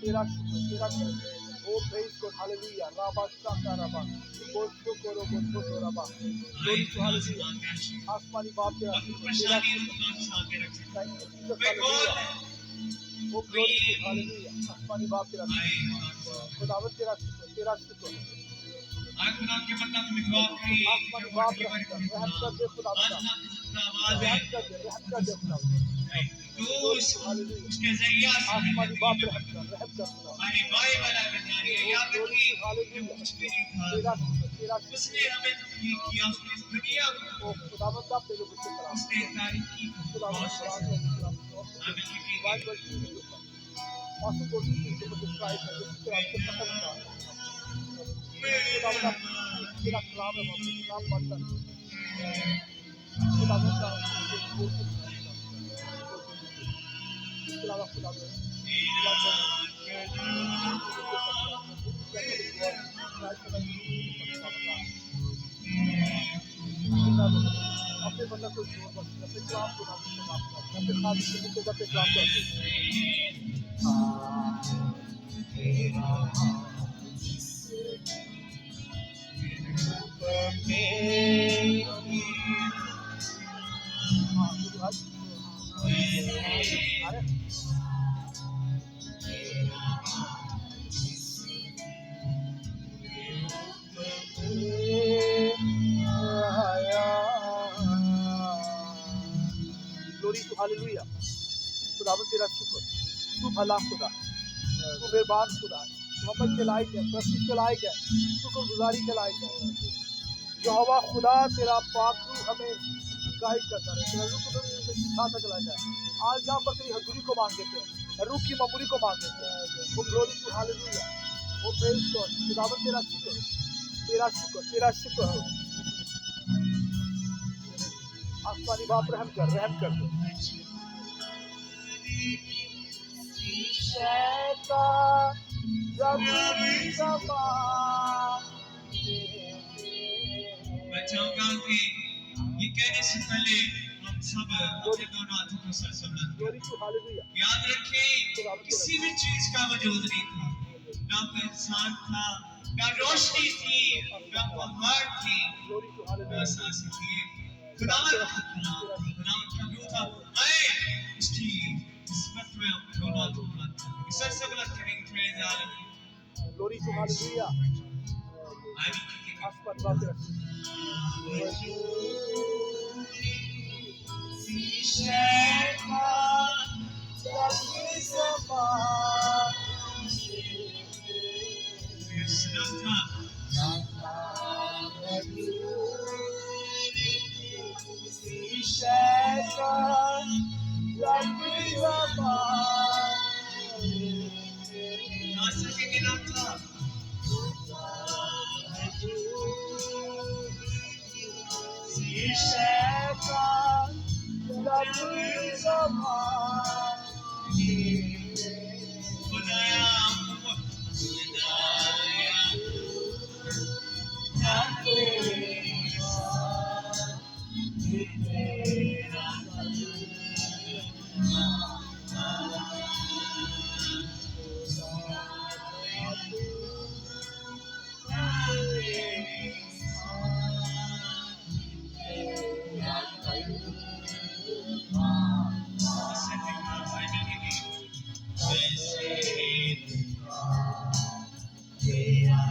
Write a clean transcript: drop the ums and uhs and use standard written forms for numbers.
तेरा शुक्र, तेरा शुक्र। ओ प्रेज गॉड, हालेलुया। राबा शाका राबा, बोशो करो बोशो तो राबा। Glory to hallelujah. आसमानी बाप तेरा शुक्र, तेरा शुक्र। Thank you Jesus, hallelujah. O glory to hallelujah. आसमानी बाप तेरा शुक्र, खुदावंद तेरा शुक्र, तेरा शुक्र। आसमानी बाप रहम कर दे खुदावंद, रहम कर दे, रहम कर दे खुदावंद। उसके जरिए आसमानी बाप रहम कर हमारी बाइबल है याद रखिए तेरा उसने हमें तकलीफ किया, उसने इस दुनिया को खुदावंद आप तेरे बच्चे करा, उसने तारीफ की खुदावंद बाइबल की also go to the describe the खुदावंद तेरा कलाम है, बाप कलाम पढ़ता खुदावंद का खुदावंद अपने बंदा को जोर बस अपने कलाम को नाम अपने खास को अपने कलाम करते ग्लोरी टू हालेलुया। खुदावंद तेरा शुक्र, तू भला खुदा, तू मेहरबान खुदा है, मोहब्बत के लायक है, प्रस्तुत के लायक है, शुक्रगुजारी के लायक है। यहोवा खुदा तेरा पाक रूह हमें गाइड करता रहे, तेरा रूह हमें सिखाता चला जाए। आज यहाँ पर तेरी हजूरी को मांग देते हैं, रूह की ममूरी को मांग देते हैं। वो ग्लोरी टू हालेलुया, वो प्रेज गॉड। खुदावंद तेरा शुक्र, तेरा शुक्र, तेरा शुक्र हो। आसमानी बाप रहम कर, रहम कर। मैं चाहूंगा कि ये कहने से पहले हम सब अपने दोनों हाथों को सर संबंध याद रखें, किसी भी चीज का वजूद नहीं था, ना कोई इंसान था, ना रोशनी थी, ना पहाड़ थी, बस आंसू थी। खुदावंद का रूह था, आए उसकी किस्मत में हम दोनों हाथों को सर संबंध करेंगे। Praise hallelujah, glory to hallelujah. आसमान बाप तेरा